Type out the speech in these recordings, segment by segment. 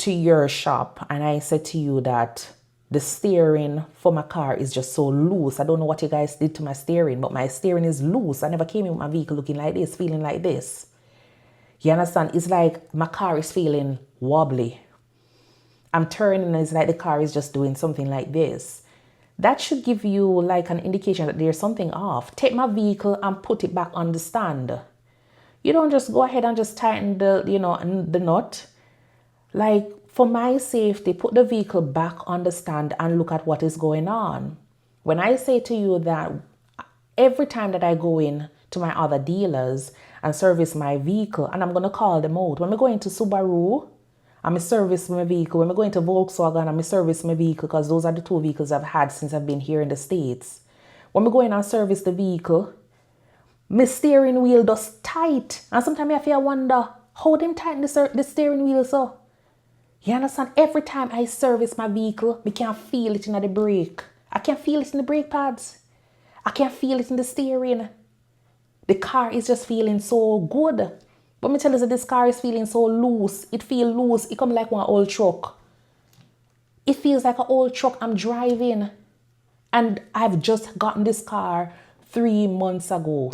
to your shop and I said to you that the steering for my car is just so loose. I don't know what you guys did to my steering, but my steering is loose. I never came in with my vehicle looking like this, feeling like this. You understand? It's like my car is feeling wobbly. I'm turning and it's like the car is just doing something like this. That should give you like an indication that there's something off. Take my vehicle and put it back on the stand. You don't just go ahead and just tighten the, the nut. Like, for my safety, put the vehicle back on the stand and look at what is going on. When I say to you that every time that I go in to my other dealers and service my vehicle, and I'm going to call them out. When I go into Subaru, I'm a service my vehicle. When I go into Volkswagen, I'm a service my vehicle because those are the two vehicles I've had since I've been here in the States. When I go in and service the vehicle, my steering wheel does tight. And sometimes I feel wonder how them tighten the steering wheel so. You understand? Every time I service my vehicle, I can feel it in the brake. I can feel it in the brake pads. I can feel it in the steering. The car is just feeling so good. But me tell you that this car is feeling so loose. It feels loose. It comes like one old truck. It feels like an old truck I'm driving. And I've just gotten this car 3 months ago.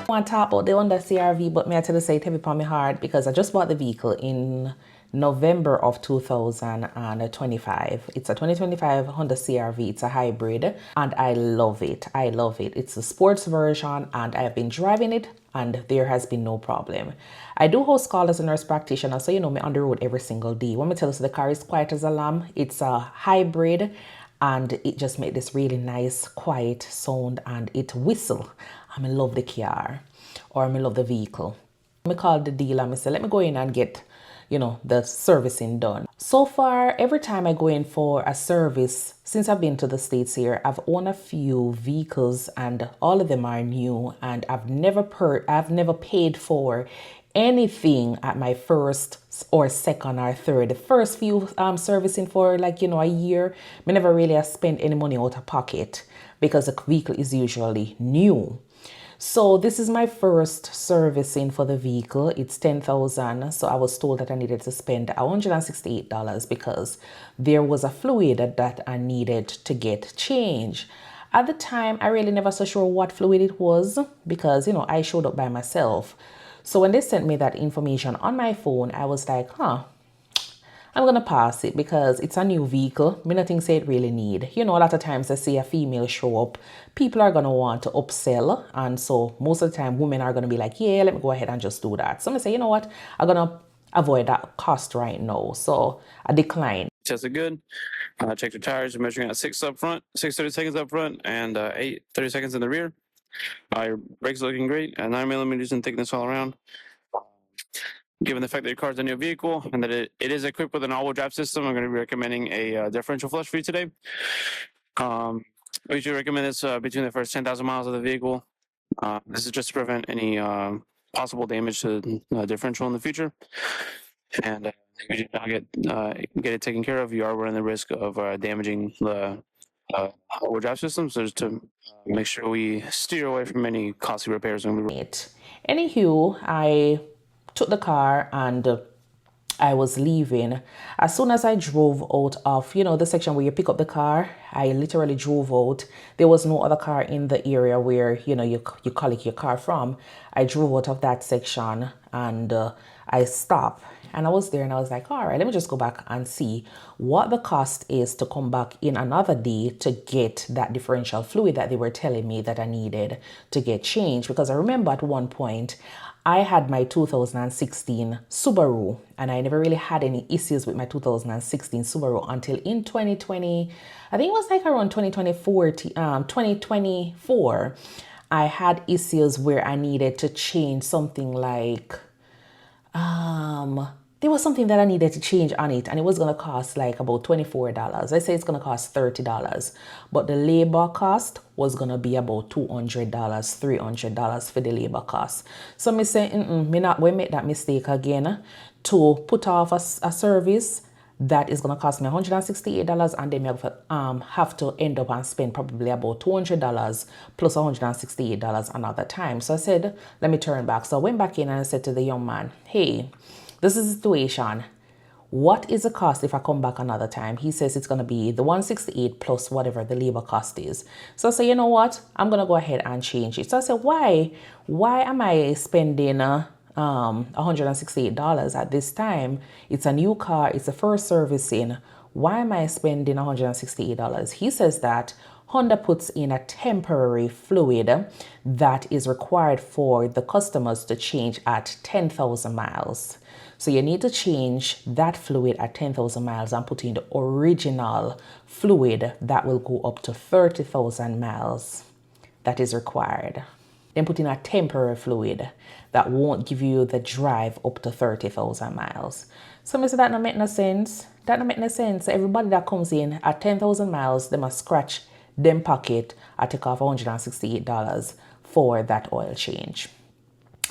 I want to talk about the Honda CRV, but may I tell you, say it heavy upon my heart because I just bought the vehicle in November of 2025. It's a 2025 Honda CRV. It's a hybrid and I love it. I love it. It's a sports version and I have been driving it and there has been no problem. I do host calls as a nurse practitioner, so me on the road every single day. When me tell you, so the car is quiet as a lamb. It's a hybrid and it just made this really nice quiet sound and it whistle. I love the car or I love the vehicle. I called the dealer and I said, let me go in and get, the servicing done. So far, every time I go in for a service, since I've been to the States here, I've owned a few vehicles and all of them are new and I've never paid for anything at my first or second or third. The first few servicing for a year, I never really have spent any money out of pocket because the vehicle is usually new. So this is my first servicing for the vehicle. It's $10,000. So I was told that I needed to spend $168 because there was a fluid that I needed to get changed. At the time, I really never so sure what fluid it was because, I showed up by myself. So when they sent me that information on my phone, I was like, I'm going to pass it because it's a new vehicle. Me nothing say it really need. A lot of times I see a female show up, people are going to want to upsell. And so most of the time women are going to be like, yeah, let me go ahead and just do that. So I say, you know what? I'm going to avoid that cost right now. So I decline. Tested good. Check your tires. You're measuring at 6 up front, 6 30 seconds up front, and 8 30 seconds in the rear. Your brakes looking great at 9 millimeters in thickness all around. Given the fact that your car is a new vehicle and that it is equipped with an all-wheel drive system, I'm going to be recommending a differential flush for you today. We should recommend this between the first 10,000 miles of the vehicle. This is just to prevent any possible damage to the differential in the future. And if you do not get it taken care of, you are running the risk of damaging the all-wheel drive system. So just to make sure we steer away from any costly repairs. Anywho, I took the car and I was leaving. As soon as I drove out of, the section where you pick up the car, I literally drove out. There was no other car in the area where, you collect your car from. I drove out of that section and I stopped. And I was there and I was like, all right, let me just go back and see what the cost is to come back in another day to get that differential fluid that they were telling me that I needed to get changed. Because I remember at one point, I had my 2016 Subaru and I never really had any issues with my 2016 Subaru until in 2020, I think it was like around 2024, I had issues where I needed to change something like, there was something that I needed to change on it and it was going to cost like about $24. I say it's going to cost $30, but the labor cost was going to be about $200, $300 for the labor cost. So me say, me not going to make that mistake again to put off a service that is going to cost me $168, and then I have to end up and spend probably about $200 plus $168 another time. So I said, let me turn back. So I went back in and I said to the young man, hey, this is the situation. What is the cost if I come back another time? He says it's going to be the 168 plus whatever the labor cost is. So I say, you know what? I'm going to go ahead and change it. So I said, why? Why am I spending $168 at this time? It's a new car. It's the first servicing. Why am I spending $168? He says that Honda puts in a temporary fluid that is required for the customers to change at 10,000 miles. So you need to change that fluid at 10,000 miles and put in the original fluid that will go up to 30,000 miles that is required. Then put in a temporary fluid that won't give you the drive up to 30,000 miles. So I said that don't make no sense. That don't make no sense. Everybody that comes in at 10,000 miles, they must scratch them pocket and take off $168 for that oil change.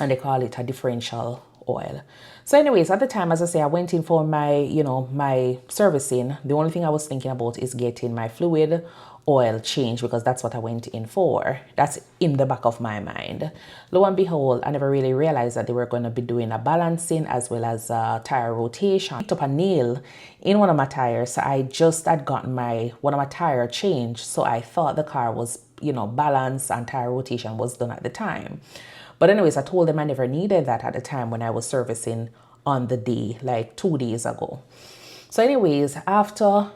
And they call it a differential oil. So anyways, at the time, as I say, I went in for my, my servicing. The only thing I was thinking about is getting my fluid oil change because that's what I went in for. That's in the back of my mind. Lo and behold, I never really realized that they were going to be doing a balancing as well as a tire rotation. I picked up a nail in one of my tires. So I just had gotten one of my tire changed. So I thought the car was, balanced and tire rotation was done at the time. But anyways, I told them I never needed that at the time when I was servicing on the day, like 2 days ago. So anyways, after,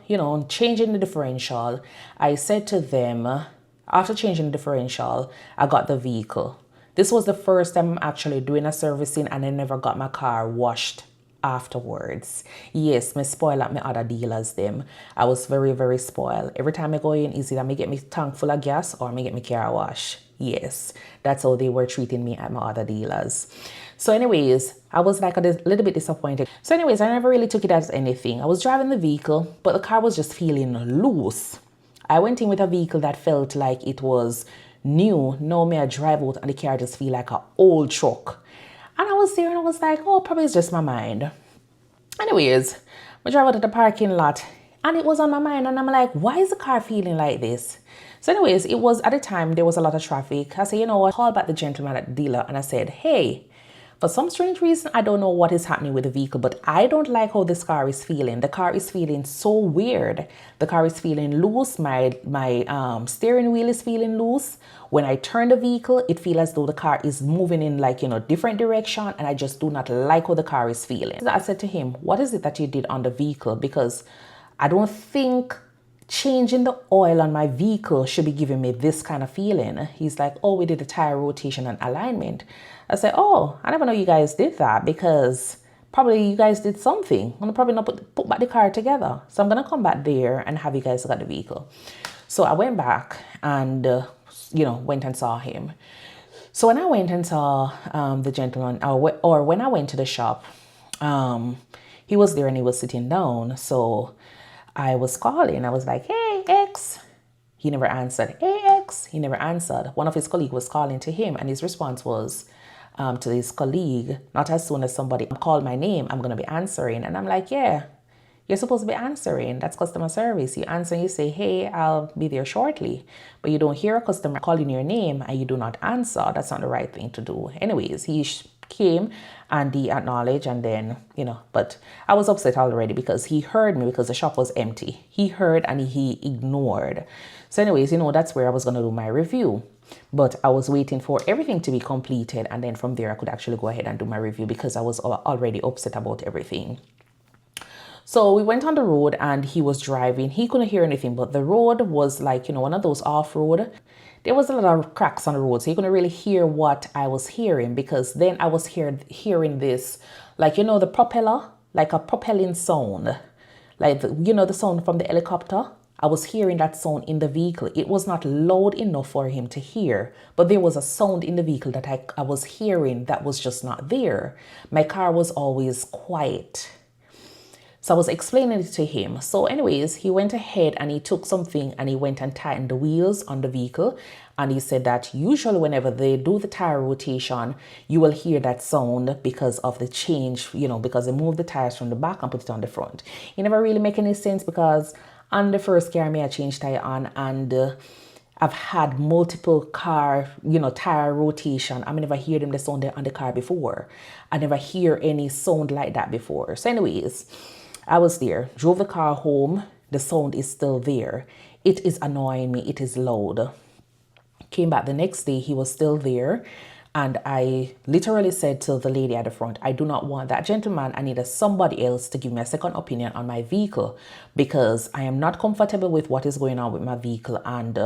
changing the differential, I said to them, after changing the differential, I got the vehicle. This was the first time I'm actually doing a servicing and I never got my car washed afterwards. Yes, me spoil at my other dealers them. I was very, very spoiled. Every time I go in, is either me get me tank full of gas or me get me car wash. Yes, that's how they were treating me at my other dealers. So anyways, I was like a little bit disappointed. So anyways, I never really took it as anything. I was driving the vehicle, but the car was just feeling loose. I went in with a vehicle that felt like it was new. Now me I drive out and the car just feel like an old truck. And I was there and I was like, oh, probably it's just my mind. Anyways, I drive out to the parking lot and it was on my mind and I'm like, why is the car feeling like this? So anyways, it was at the time there was a lot of traffic. I said, you know what, I called back the gentleman at the dealer and I said, hey, for some strange reason, I don't know what is happening with the vehicle, but I don't like how this car is feeling. The car is feeling so weird. The car is feeling loose. My steering wheel is feeling loose. When I turn the vehicle, it feels as though the car is moving in like, different direction. And I just do not like how the car is feeling. So I said to him, what is it that you did on the vehicle? Because I don't think changing the oil on my vehicle should be giving me this kind of feeling. He's like, oh, we did a tire rotation and alignment. I said, oh, I never know you guys did that because probably you guys did something. I'm gonna probably not put back the car together. So I'm gonna come back there and have you guys look at the vehicle. So I went back and, went and saw him. So when I went and saw the gentleman, or when I went to the shop, he was there and he was sitting down. So I was calling. I was like, hey, X. He never answered. Hey, X. He never answered. One of his colleagues was calling to him and his response was to his colleague, not as soon as somebody called my name, I'm going to be answering. And I'm like, yeah, you're supposed to be answering. That's customer service. You answer and you say, hey, I'll be there shortly. But you don't hear a customer calling your name and you do not answer. That's not the right thing to do. Anyways, he came and he acknowledged and then, but I was upset already because he heard me because the shop was empty. He heard and he ignored. So anyways, that's where I was going to do my review. But I was waiting for everything to be completed. And then from there, I could actually go ahead and do my review because I was already upset about everything. So we went on the road and he was driving. He couldn't hear anything, but the road was like, one of those off-road. There was a lot of cracks on the road, so he couldn't really hear what I was hearing because then I was hearing this, like, the propeller, like a propelling sound, like, the sound from the helicopter. I was hearing that sound in the vehicle. It was not loud enough for him to hear, but there was a sound in the vehicle that I was hearing that was just not there. My car was always quiet. So I was explaining it to him. So anyways, he went ahead and he took something and he went and tightened the wheels on the vehicle. And he said that usually whenever they do the tire rotation, you will hear that sound because of the change, because they move the tires from the back and put it on the front. It never really make any sense because on the first car, I changed tire on, and I've had multiple car, tire rotation. I never hear them the sound on the car before. I never hear any sound like that before. So anyways, I was there, drove the car home. The sound is still there. It is annoying me. It is loud. Came back the next day, he was still there. And I literally said to the lady at the front, I do not want that gentleman. I need somebody else to give me a second opinion on my vehicle because I am not comfortable with what is going on with my vehicle. And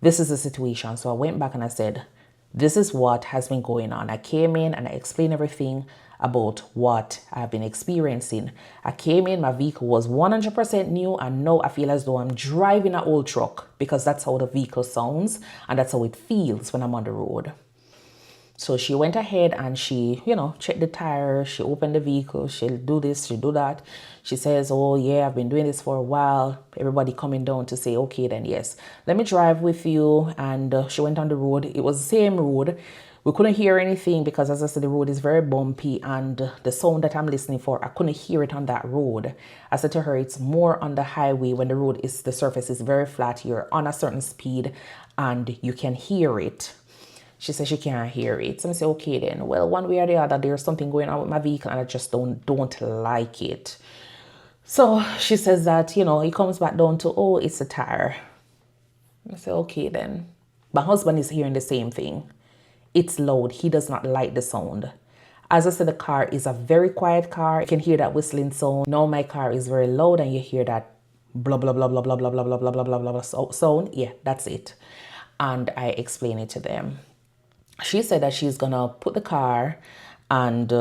this is the situation. So I went back and I said, this is what has been going on. I came in and I explained everything about what I've been experiencing. I came in, my vehicle was 100% new, and now I feel as though I'm driving an old truck because that's how the vehicle sounds and that's how it feels when I'm on the road. So she went ahead and she, checked the tires. She opened the vehicle. She'll do this, she'll do that. She says, oh yeah, I've been doing this for a while. Everybody coming down to say, okay, then yes, let me drive with you. And she went on the road. It was the same road. We couldn't hear anything because, as I said, the road is very bumpy, and the sound that I'm listening for, I couldn't hear it on that road. I said to her, it's more on the highway when the surface is very flat. You're on a certain speed and you can hear it. She said she can't hear it. So I said, okay then. Well, one way or the other, there's something going on with my vehicle and I just don't like it. So she says that, it comes back down to, oh, it's a tire. I said, okay then. My husband is hearing the same thing. It's loud. He does not like the sound. As I said, the car is a very quiet car. You can hear that whistling sound. Now my car is very loud and you hear that blah, blah, blah, blah, blah, blah, blah, blah, blah, blah, blah, blah sound. Yeah, that's it. And I explained it to them. She said that she's gonna put the car and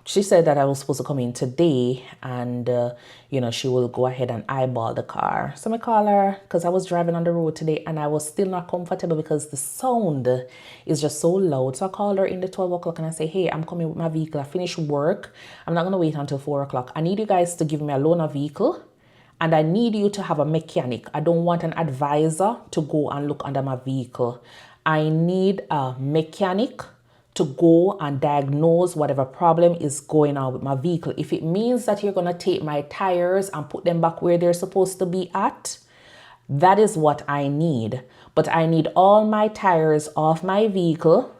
she said that I was supposed to come in today and she will go ahead and eyeball the car. So I call her because I was driving on the road today and I was still not comfortable because the sound is just so loud. So I called her in the 12 o'clock and I say, hey, I'm coming with my vehicle. I finished work. I'm not gonna wait until 4 o'clock. I need you guys to give me a loaner vehicle. And I need you to have a mechanic. I don't want an advisor to go and look under my vehicle. I need a mechanic to go and diagnose whatever problem is going on with my vehicle. If it means that you're going to take my tires and put them back where they're supposed to be at, that is what I need. But I need all my tires off my vehicle.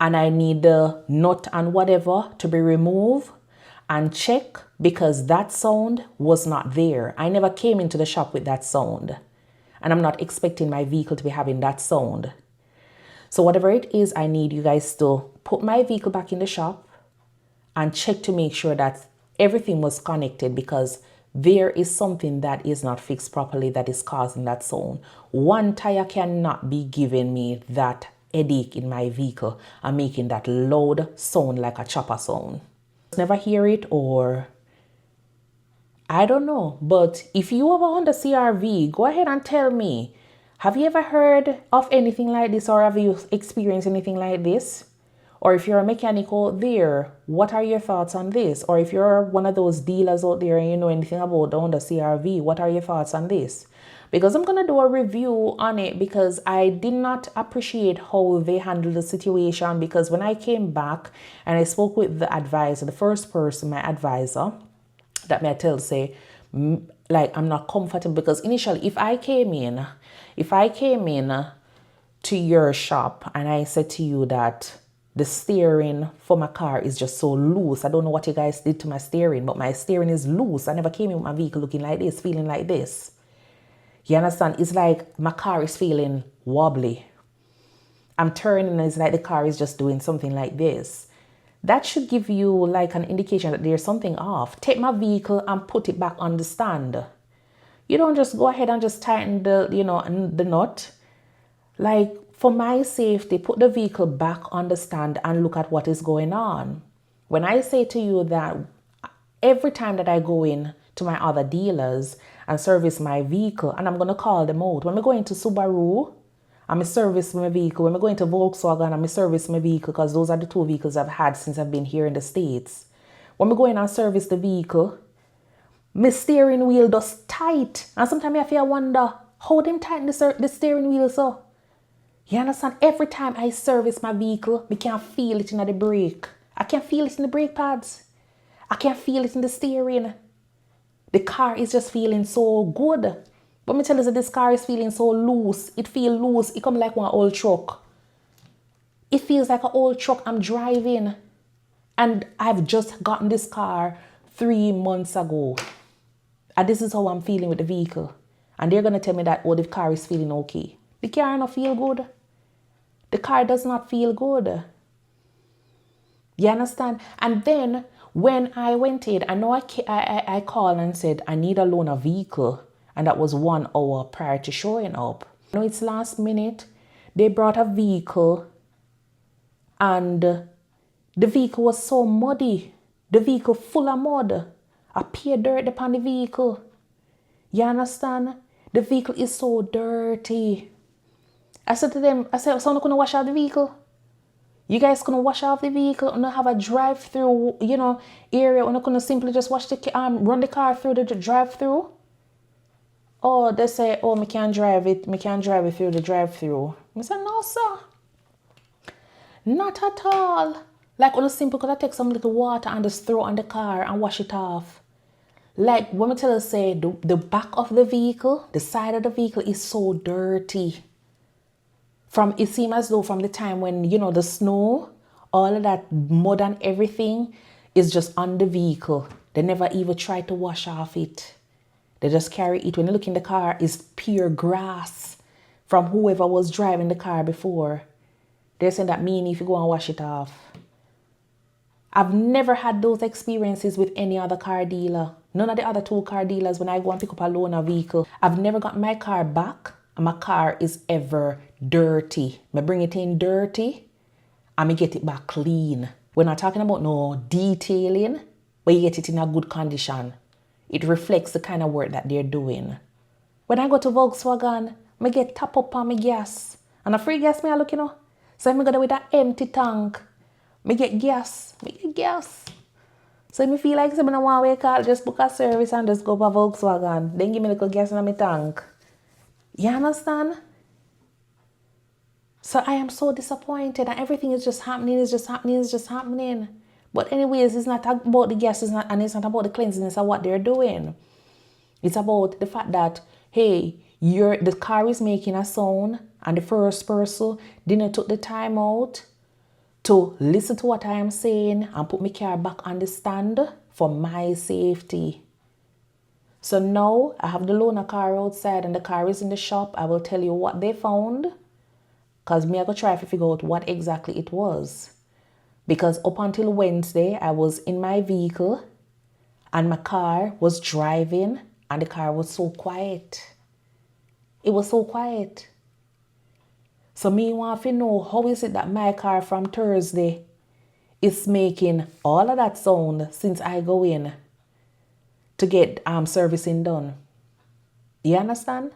And I need the nut and whatever to be removed and check because that sound was not there. I never came into the shop with that sound. And I'm not expecting my vehicle to be having that sound. So whatever it is, I need you guys to put my vehicle back in the shop and check to make sure that everything was connected because there is something that is not fixed properly that is causing that sound. One tire cannot be giving me that headache in my vehicle and making that loud sound like a chopper sound. Never hear it, or I don't know, but if you ever on the CRV, go ahead and tell me. Have you ever heard of anything like this, or have you experienced anything like this? Or if you're a mechanic out there, what are your thoughts on this? Or if you're one of those dealers out there and you know anything about the Honda CRV, what are your thoughts on this? Because I'm going to do a review on it because I did not appreciate how they handled the situation. Because when I came back and I spoke with the advisor, the first person, my advisor, that may tell say like I'm not comfortable because initially if I came in to your shop and I said to you that the steering for my car is just so loose, I don't know what you guys did to my steering, but my steering is loose. I never came in with my vehicle looking like this, feeling like this. You understand? It's like my car is feeling wobbly. I'm turning and it's like the car is just doing something like this. That should give you like an indication that there's something off. Take my vehicle and put it back on the stand. You don't just go ahead and just tighten the, the nut. Like for my safety, put the vehicle back on the stand and look at what is going on. When I say to you that every time that I go in to my other dealers and service my vehicle, and I'm going to call them out. When we go into Subaru, I'm service my vehicle. When I go into Volkswagen, I'm service my vehicle because those are the two vehicles I've had since I've been here in the States. When we go in and service the vehicle, my steering wheel does tight. And sometimes I feel wonder How them tighten the steering wheel so? You understand? Every time I service my vehicle, I can feel it in the brake. I can feel it in the brake pads. I can feel it in the steering. The car is just feeling so good. But me tell you that this car is feeling so loose. It feels loose. It come like one old truck. It feels like an old truck I'm driving. And I've just gotten this car 3 months ago. And this is how I'm feeling with the vehicle. And they're going to tell me that, oh, the car is feeling okay. The car don't feel good. The car does not feel good. You understand? And then when I went in, I know I called and said, I need a loaner vehicle. And that was 1 hour prior to showing up. I know it's last minute. They brought a vehicle and the vehicle was so muddy. The vehicle full of mud. I peed dirt upon the vehicle. You understand? The vehicle is so dirty. I said to them, so I'm not going to wash out the vehicle? You guys gonna wash off the vehicle and have a drive-through, area? We're not gonna simply just run the car through the drive-through? Oh, they say, oh, me can't drive it through the drive-through. I said, no, sir. Not at all. Like, on a simple, could I take some little water and just throw on the car and wash it off? Like, when me tell you, say, the back of the vehicle, the side of the vehicle is so dirty. It seems as though from the time when, the snow, all of that mud and everything is just on the vehicle. They never even try to wash off it. They just carry it. When you look in the car, it's pure grass from whoever was driving the car before. They're saying that mean if you go and wash it off. I've never had those experiences with any other car dealer. None of the other 2 car dealers when I go and pick up a loaner vehicle. I've never got my car back and my car is ever dirty. I bring it in dirty and I get it back clean. We're not talking about no detailing, but you get it in a good condition. It reflects the kind of work that they're doing. When I go to Volkswagen, I get top up on my gas. And a free gas I look, So I'm going with an empty tank. I get gas. So if I feel like I don't want to wake up, just book a service and just go for Volkswagen. Then give me a little gas in my tank. You understand? So I am so disappointed and everything is just happening. But anyways, it's not about the gas, it's not about the cleanliness of what they're doing. It's about the fact that, hey, the car is making a sound and the first person didn't took the time out to listen to what I am saying and put my car back on the stand for my safety. So now I have the loaner car outside and the car is in the shop. I will tell you what they found because me I go try to figure out what exactly it was. Because up until Wednesday, I was in my vehicle and my car was driving and the car was so quiet. It was so quiet. So me want to know how is it that my car from Thursday is making all of that sound since I go in to get servicing done. You understand?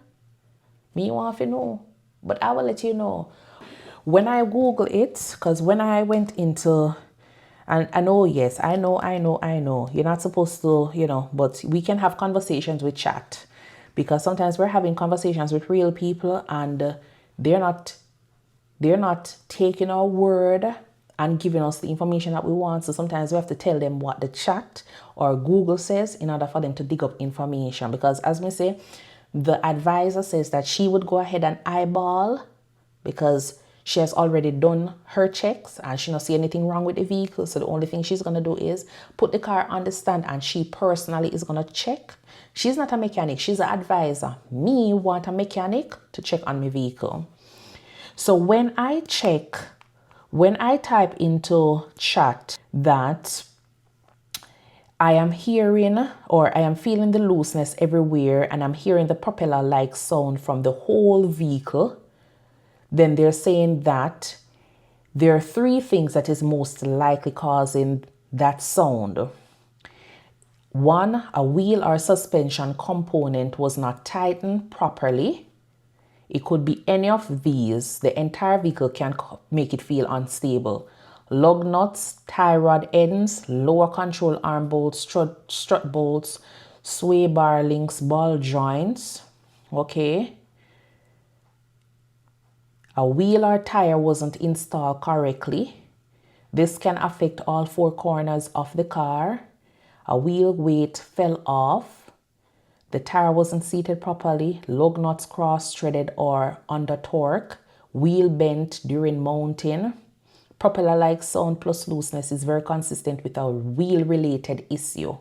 Me want to know. But I will let you know. When I Google it, because when I went into, and I know, yes, I know. You're not supposed to, but we can have conversations with chat. Because sometimes we're having conversations with real people and they're not taking our word and giving us the information that we want. So sometimes we have to tell them what the chat or Google says in order for them to dig up information. Because as we say, the advisor says that she would go ahead and eyeball because she has already done her checks and she don't see anything wrong with the vehicle. So the only thing she's going to do is put the car on the stand and she personally is going to check. She's not a mechanic. She's an advisor. Me want a mechanic to check on my vehicle. So when I type into chat that I am hearing or I am feeling the looseness everywhere and I'm hearing the propeller-like sound from the whole vehicle, then they're saying that there are 3 things that is most likely causing that sound. 1, a wheel or suspension component was not tightened properly. It could be any of these. The entire vehicle can make it feel unstable. Lug nuts, tie rod ends, lower control arm bolts, strut bolts, sway bar links, ball joints. Okay. a wheel or tire wasn't installed correctly. This can affect all four corners of the car. A wheel weight fell off. The tire wasn't seated properly. Lug nuts cross-threaded or under torque. Wheel bent during mounting. Propeller-like sound plus looseness is very consistent with a wheel-related issue.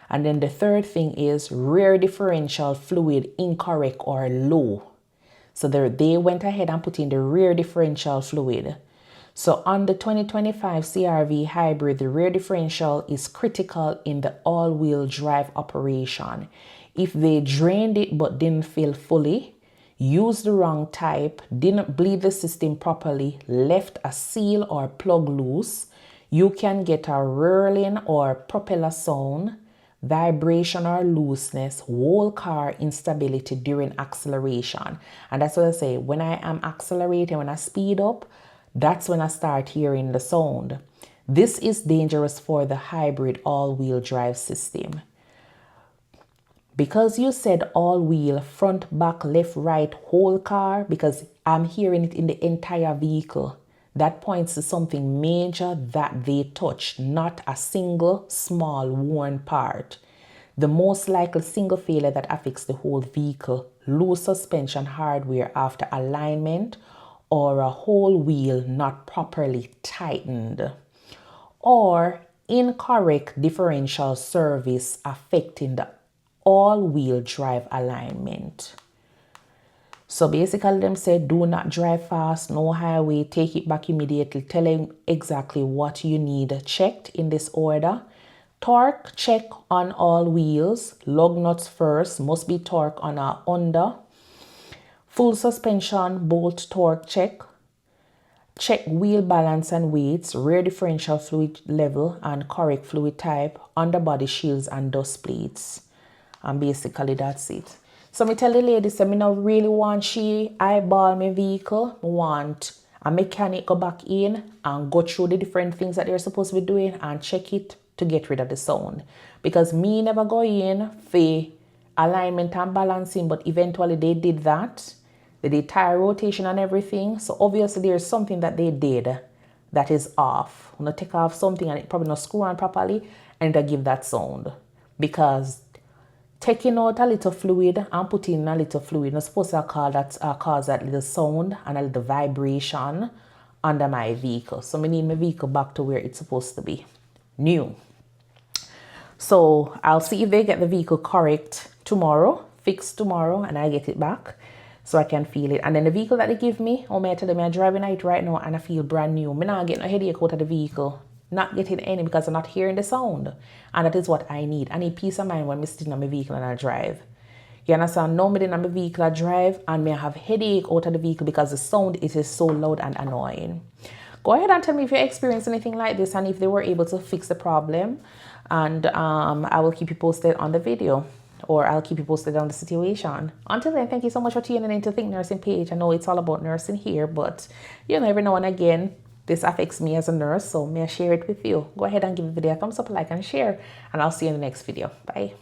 And then the third thing is rear differential fluid incorrect or low. So they went ahead and put in the rear differential fluid. So on the 2025 CRV hybrid, the rear differential is critical in the all-wheel drive operation. If they drained it but didn't fill fully, used the wrong type, didn't bleed the system properly, left a seal or plug loose, you can get a whirling or propeller sound, vibration or looseness, whole car instability during acceleration. And that's what I say, when I am accelerating, when I speed up, that's when I start hearing the sound. This is dangerous for the hybrid all-wheel drive system. Because you said all-wheel, front, back, left, right, whole car, because I'm hearing it in the entire vehicle, that points to something major that they touched, not a single small worn part. The most likely single failure that affects the whole vehicle, loose suspension hardware after alignment, or a whole wheel not properly tightened, or incorrect differential service affecting the all-wheel drive alignment. So basically them say do not drive fast, no highway, take it back immediately, telling exactly what you need checked in this order. Torque check on all wheels, lug nuts first, must be torque on a under. Full suspension bolt torque check. Check wheel balance and weights, rear differential fluid level and correct fluid type, underbody shields and dust plates. And basically that's it. So me tell the lady, say me now really want she eyeball my vehicle. I want a mechanic go back in and go through the different things that they're supposed to be doing and check it to get rid of the sound. Because me never go in for alignment and balancing, but eventually they did that. They did tire rotation and everything. So obviously there's something that they did that is off. When I take off something and it probably not screw on properly and they give that sound. Because taking out a little fluid and putting in a little fluid is supposed to cause that little sound and a little vibration under my vehicle. So I need my vehicle back to where it's supposed to be, new. So I'll see if they get the vehicle correct tomorrow, fixed tomorrow, and I get it back so I can feel it. And then the vehicle that they give me, may I tell them I'm driving it right now and I feel brand new. I'm not getting a headache out of the vehicle. Not getting any because I'm not hearing the sound. And that is what I need. I need peace of mind when I'm sitting on my vehicle and I drive. You understand? Now I'm in my vehicle I drive and I have headache out of the vehicle because the sound it is so loud and annoying. Go ahead and tell me if you experienced anything like this and if they were able to fix the problem. And I will keep you posted on the video. Or I'll keep you posted on the situation. Until then, thank you so much for tuning in to Think Nursing page. I know it's all about nursing here, but you know, every now and again, this affects me as a nurse, so may I share it with you. Go ahead and give the video a thumbs up, like, and share, and I'll see you in the next video. Bye.